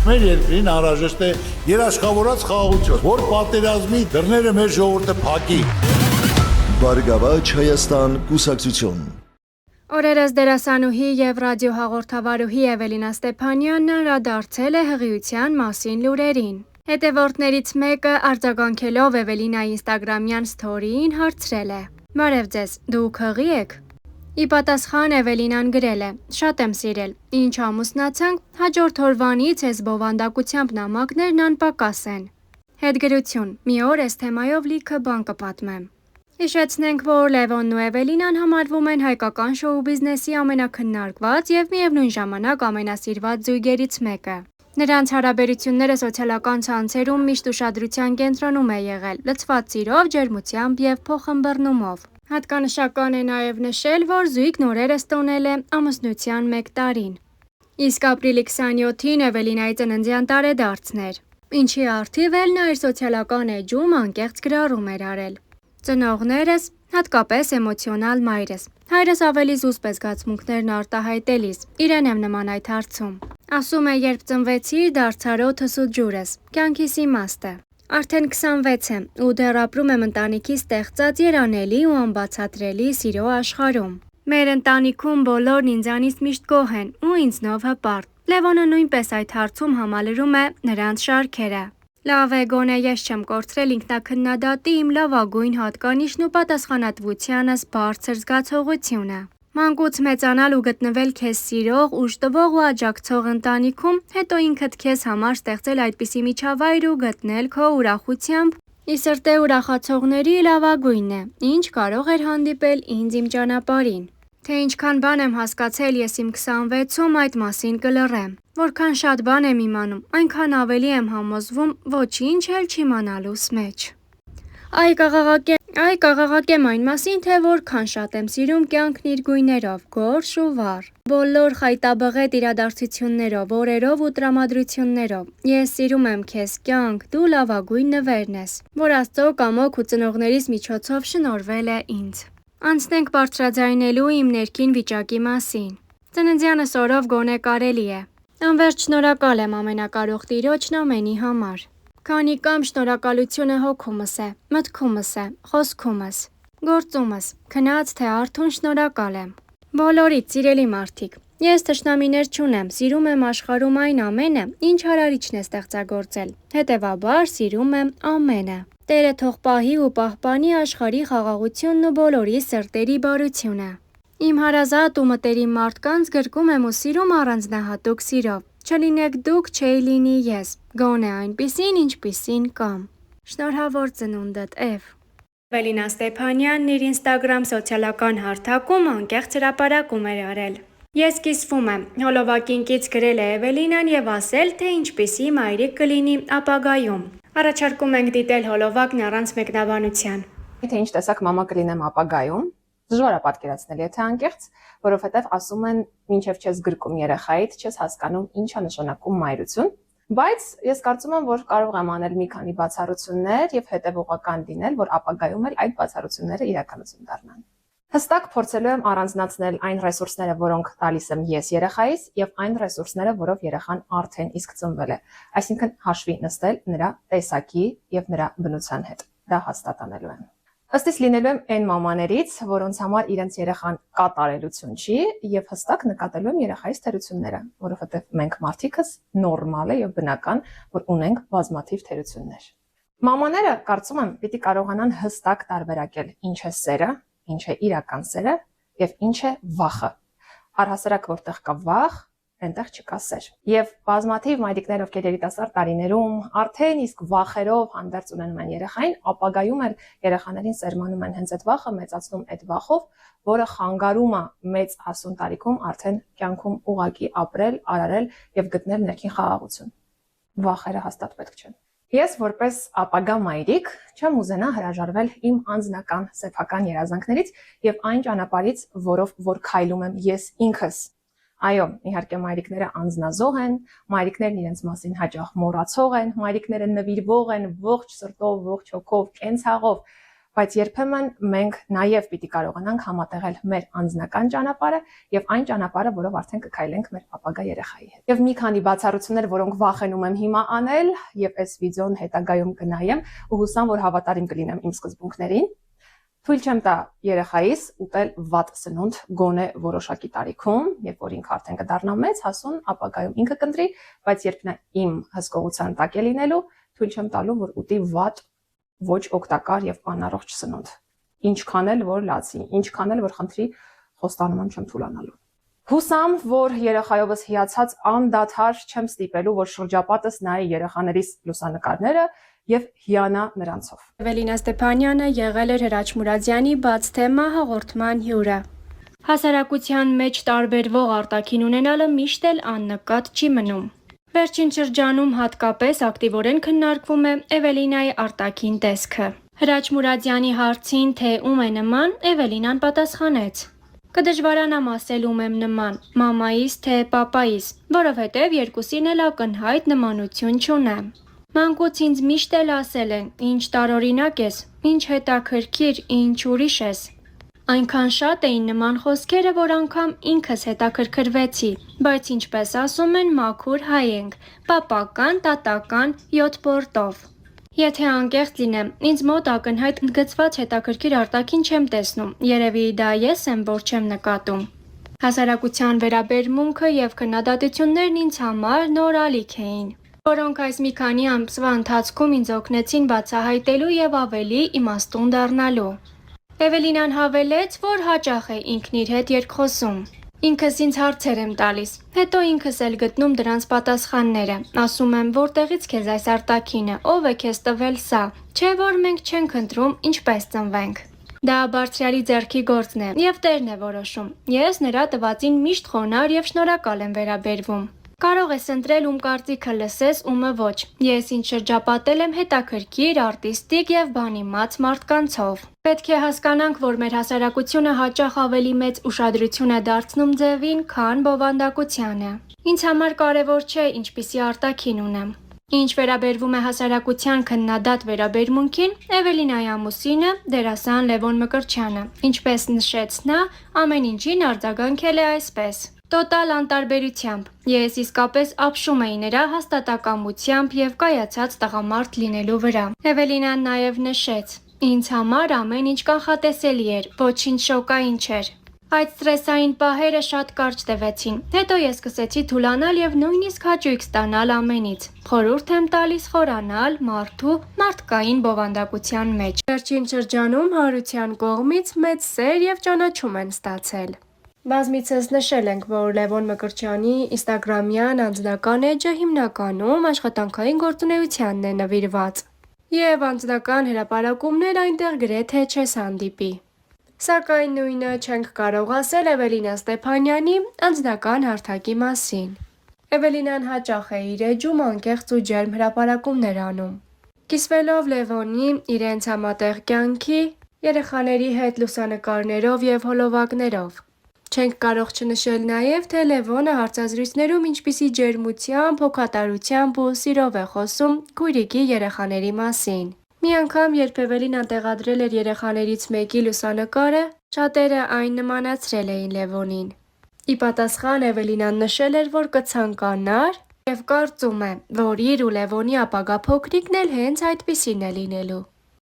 Մեր երկրին անհրաժեշտ է երաշխավորած խաղաղություն, որ պատերազմի դռները մեր ժողովուրդը փակի։ Բարգավաճ Հայաստան կուսակցություն։ Օրերս դերասանուհի եւ ռադիոհաղորդավարուհի Էվելինա Ստեփանյանն անդրադարձել է հղիության մասին լուրերին։ Հետևորդներից մեկը արձագանքելով Էվելինայի ինստագրամյան սթորիին հարցրել է. «Բարև ձեզ, դուք հղի եք»։ Ի պատասխան Էվելինան գրել է. «Շատ եմ սիրել, ինչ ամուսնացանք, հաջորդ օրվանից այս բովանդակությամբ նամակներն անպակաս են»։ Հետգրություն. մի օր այս թեմայով լիքը բան կպատմեմ։ Հիշեցնենք, որ Լևոնն ու Էվելինան համարվում են հայկական շոու բիզնեսի ամենաքննարկված եւ միևնույն ժամանակ ամենասիրված զույգերից մեկը։ Նրանց հարաբերությունները սոցիալական ցանցերում միշտ ուշադրության կենտրոնում է եղել, լցված սիրով, ջերմությամբ եւ փոխըմբռնումով։ Հատկանշական է նաեւ նշել, որ զույգն օրերս տոնել է ամուսնության 1 տարին։ Իսկ ապրիլի 27-ին Էվելինայի ծննդյան տարեդարձն էր, ինչի առթիվ էլ նա իր սոցիալական էջում անկեղծ գրառում էր արել. «Ծնողներս, հատկապես էմոցիոնալ մայրս, հայրս ավելի զուսպ է զգացմունքներն արտահայտելիս, իրեն եմ նման այդ հարցում։ Ասում է, երբ ծնվեցի, դարձար օդս ու ջուրս, կյանքիս իմաստը։ Արդեն 26 եմ ու դեռ ապրում եմ ընտանիքի ստեղծած երանելի ու անբացատրելի սիրո աշխարհում։ Մեր ընտանիքում բոլորն ինձանից միշտ գոհ են ու ինձնով հպարտ։ Լևոնը նույնպես այդ հարցում համալրում է նրանց շարքերը։ Լավ է, գոնե ես չեմ կորցրել ինքնաքննադատի իմ լավագույն հատկանիշն ու պատասխանատվությանս բարձր զգացողությունը։ Մանկուց մեծանալ ու գտնվել քեզ սիրող, ուժ տվող ու աջակցող ընտանիքում, հետո ինքդ քեզ համար ստեղծել այդպիսի միջավայր ու գտնել քո ուրախությամբ, ի սրտե ուրախացողների լավագույնն է, ինչ կարող էր հանդիպել ինձ իմ ճանապարհին։ Թե ինչքան բան եմ հասկացել ես իմ 26-ում, այդ մասին կլռեմ։ Որքան շատ բան եմ իմանում, այնքան ավելի եմ համոզվում ոչինչ էլ չիմանալուս մեջ։ Այ կաղաղակեմ այն մասին, թե որքան շատ եմ սիրում կյանքն իր գույներով, գորշ ու վառ, բոլոր խայտաբղետ իրադարձություններով, օրերով ու տրամադրություններով։ Ես սիրում եմ քեզ, կյանք, դու լավագույն նվերն ես, որ Աստծո կամոք ու ծնողներիս միջոցով շնորհվել է ինձ։ Անցնենք բարձրաձայնելու իմ ներքին վիճակի մասին։ Ծննդյանս օրով գոնե կարելի է։ Անվերջ շնորհակալ եմ ամենակարող Տիրոջն ամենի համար։ Քանի կամ շնորհակալությունը հոգումս է, մտքումս է, խոսքումս, գործումս, քնած թե արթուն շնորհակալ եմ։ Բոլորիդ սիրելի մարդիկ, ես թշնամիներ չունեմ, սիրում եմ աշխարհում այն ամենը, ինչ արարիչն է ստեղծագործել, հետևաբար սիրում եմ ամենը։ Տերը թող պահի ու պահպանի աշխարհի խաղաղությունն ու բոլորի սրտերի բարությունը։ Իմ հարազատ ու մտերիմ մարդկանց գրկում եմ ու սիրում առանձնահատուկ սիրով։ Չլինեք դուք, չէի լինի ես, գոնե այնպիսին, ինչպիսին կամ։ Շնորհավոր ծնունդդ, Էվ։ Էվելինա Ստեփանյանն իր ինստագրամ սոցիալական հարթակում անկեղծ հրապարակում էր արել։ Ես կիսվում եմ, հոլովակին կից գրել է Էվելինան եւ ասել, թե ինչպիսի մայրիկ կլինի ապագայում։ Առաջարկում ենք դիտել հոլովակն առանց մեկնաբանության։ Թե ինչ տեսակ մամա կլինեմ ապագայում, դժվար է պատկերացնել, եթե անկեղծ, որովհետև ասում են, մինչև չես գրկում երեխայիդ, չես հասկանում ինչ է նշանակում մայրություն, բայց ես կարծում եմ, որ կարող եմ անել մի քանի բացառություններ եւ հետեւողական լինել, որ ապագայում էլ այդ բացառությունները իրականություն դառնան։ Հստակ փորձելու եմ առանձնացնել այն ռեսուրսները, որոնք տալիս եմ ես երեխայիս, եւ այն ռեսուրսները, որով երեխան արդեն իսկ ծնվել է, այսինքն հաշվի նստել նրա տեսակի եւ նրա բնության հետ։ Դա հաստատանելու եմ։ Ըստ իս լինելու եմ այն մամաներից, որոնց համար իրենց երեխան կատարելություն չի եւ հստակ նկատելու եմ երեխայիս թերությունները, որովհետեւ մենք մարդիկս նորմալ է եւ բնական, որ ունենք բազմաթիվ թերություններ։ Մամաները, կարծում եմ, պիտի կարողանան հստակ տարբերակել ինչ է սերը, ինչ է իրական սերը եւ ինչ է վախը։ Առհասարակ որտեղ կա վախ, այնտեղ չկա սեր։ Եվ բազմաթիվ մայրիկներ, ովքեր երիտասարդ տարիներում արդեն իսկ վախերով հանդերձ ունենում են երեխային, ապագայում էլ երեխաներին սերմանում են հենց այդ վախը, մեծացնում այդ վախով, որը խանգարում է մեծ հասուն տարիքում արդեն կյանքում ուղղակի ապրել, արարել եւ գտնել ներքին խաղաղություն։ Վախերը հաստատ պետք չեն։ Ես որպես ապագա մայրիկ չեմ ուզենա հրաժարվել իմ անձնական սեփական երազանքներից եւ այն ճանապարհից, որով որ քայլում եմ ես ինքս։ Այո, իհարկե մայրիկները անձնազոհ են, մայրիկներն իրենց մասին հաճախ մոռացող են, մայրիկները նվիրվող են ողջ սրտով, ողջ հոգով, կենցաղով, բայց երբեմն մենք նաև պիտի կարողանանք համատեղել մեր անձնական ճանապարհը եւ այն ճանապարհը, որով արդեն կքայլենք մեր ապագա երեխայի հետ։ Եվ մի քանի բացառություններ, որոնք վախենում եմ հիմա անել, եւ այս վիդեոն հետագայում կնայեմ ու հուսամ, որ հավատարիմ կլինեմ իմ սկզբունքներին։ Թույլ չեմ տա երեխայիս ուտել վատ սնունդ գոնե որոշակի տարիքում, երբ որ ինքը արդեն կդառնա մեծ, հասուն, ապագայում ինքը կընտրի, բայց երբ նա իմ հսկողության տակ է լինելու, թույլ չեմ տալու, որ ուտի վատ, ոչ օգտակար եւ անառողջ սնունդ։ Ինչքան էլ որ լացի, ինչքան էլ որ խնդրի, խոստանում եմ չեմ թուլանալու։ Հուսամ, որ երեխայովս հիացած անդադար չեմ ստիպելու, որ շրջապատս նայի երեխաներիս լուսանկարները եւ հիանա նրանցով։ Էվելինա Ստեփանյանը եղել էր Հրաչ Մուրադյանի բաց թեմա հաղորդման հյուրը։ Հասարակության մեջ տարբերվող արտաքին ունենալը միշտ էլ աննկատ չի մնում։ Վերջին շրջանում հատկապես ակտիվորեն քննարկվում է Էվելինայի արտաքին տեսքը։ Հրաչ Մուրադյանի հարցին, թե ում է նման, Էվելինան պատասխանեց. Կդժվարանամ ասել ում եմ նման, մամայիս թե պապայիս, որովհետև երկուսին էլ ակնհայտ նմանություն չունեմ։ Մանկուց ինձ միշտ էլ ասել են, ինչ տարօրինակ ես, ինչ հետաքրքիր, ինչ ուրիշ ես։ Այնքան շատ էին նման խոսքերը, որ անգամ ինքս հետաքրքրվեցի, բայց ինչպես ասում են, մաքուր հայ ենք, պապական, տատական, 7 պորտով։ Եթե անկեղծ լինեմ, ինձ մոտ ակնհայտ ընդգծված հետաքրքիր արտաքին չեմ տեսնում, երևի դա ես եմ, որ չեմ նկատում։ Հասարակության վերաբերմունքը եւ քննադատություններն ինձ համար նոր ալիք էին, որոնք այս մի քանի ամսվա ընթացքում ինձ օգնեցին բացահայտելու եւ ավելի իմաստուն դառնալու։ Էվելինան հավելեց, որ հաճախ է ինքն իր հետ երկխոսում։ Ինքս ինձ հարցեր եմ տալիս, հետո ինքս էլ գտնում դրանց պատասխանները։ Ասում եմ, որտեղից քեզ այս արտաքինը, ով է քեզ տվել սա, չէ որ մենք չենք ընտրում ինչպես ծնվենք։ Դա բարձրյալի ձեռքի գործն է եւ Տերն է որոշում։ Ես նրա տվածին միշտ խոնարհ եւ շնորհակալ եմ վերաբերվում։ Կարող ես ընտրել ում կարծիքը լսես, ումը ոչ։ Ես ինձ շրջապատել եմ հետաքրքիր, արտիստիկ եւ բանիմաց մարդկանցով։ Պետք է հասկանանք, որ մեր հասարակությունը հաճախ ավելի մեծ ուշադրություն է դարձնում ձևին, քան բովանդակությանը։ Ինձ համար կարևոր չէ ինչպիսի արտաքին ունեմ։ Ինչ վերաբերվում է հասարակության քննադատ վերաբերմունքին, Էվելինայի ամուսինը դերասան Լևոն Մկրտչյանը, ինչպես նշեց նա, ամեն ինչին արձագանքել է այսպես. Տոտալ անտարբերությամբ։ Ես իսկապես ապշում էի նրա հաստատակամությամբ եւ կայացած տղամարդ լինելու վրա։ Էվելինան նաեւ նշեց. Ինձ համար ամեն ինչ կանխատեսելի էր, ոչինչ շոկային չէր։ Այդ սթրեսային պահերը շատ կարճ տևեցին։ Հետո ես սկսեցի թուլանալ եւ նույնիսկ հաճույք ստանալ ամենից։ Խորհուրդ եմ տալիս խորանալ մարդկային բովանդակության մեջ։ Վերջին շրջանում հարության կողմից մեծ սեր եւ ճանաչում են ստացել։ Բազմիցս նշել ենք, որ Լևոն Մկրտչյանի ինստագրամյան անձնական էջը հիմնականում աշխատանքային գործունեությանն է նվիրված, եւ անձնական հրապարակումներ այնտեղ գրեթե չես հանդիպի։ Սակայն նույնը չենք կարող ասել Էվելինա Ստեփանյանի անձնական հարթակի մասին։ Էվելինան հաճախ է իր էջում անկեղծ ու ջերմ հրապարակումներ անում։ Կիսվելով Լևոնի իրենց համատեղ կյանքի, երեխաների հետ լուսանկարներով եւ հոլովակներով։ Չենք կարող չնշել նաև, թե Լևոնը հարցազրույցներում ինչպիսի ջերմությամբ, հոգատարությամբ ու սիրով է խոսում քույրիկի երեխաների մասին։ Մի անգամ, երբ Էվելինան տեղադրել էր երեխաներից մեկի լուսանկարը, շատերը այն նմանացրել էին Լևոնին։ Ի պատասխան Էվելինան նշել էր, որ կցանկանար եւ կարծում է, որ իր ու Լևոնի ապագա փոքրիկն էլ հենց այդպիսին է լինելու։